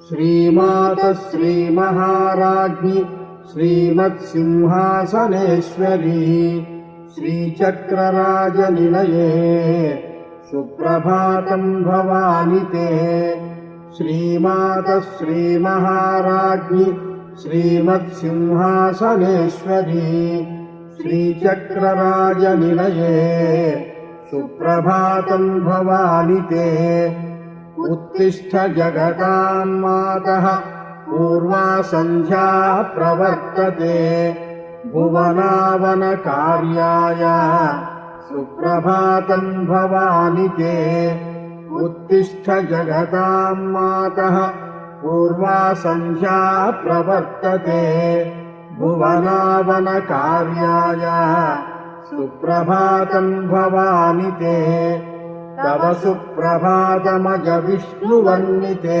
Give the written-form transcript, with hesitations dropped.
श्रीमातः श्रीमहाराज्ञी श्रीमत्सिंहासनेश्वरी श्रीचक्रराजनिलये सुप्रभातम् भवानि ते। श्रीमातः श्रीमहाराज्ञी श्रीमत्सिंहासनेश्वरी श्रीचक्रराजनिलये सुप्रभातम् भवानि ते। उत्तिष्ठ जगताम् मातः पूर्वा सन्ध्या प्रवर्तते भुवनावनकार्याय सुप्रभातम् भवानि ते। उत्तिष्ठ जगताम् मातः पूर्वा सन्ध्या प्रवर्तते भुवनावनकार्याय सुप्रभातम् भवानि ते। तव सुप्रभातमज विष्णुवन्निते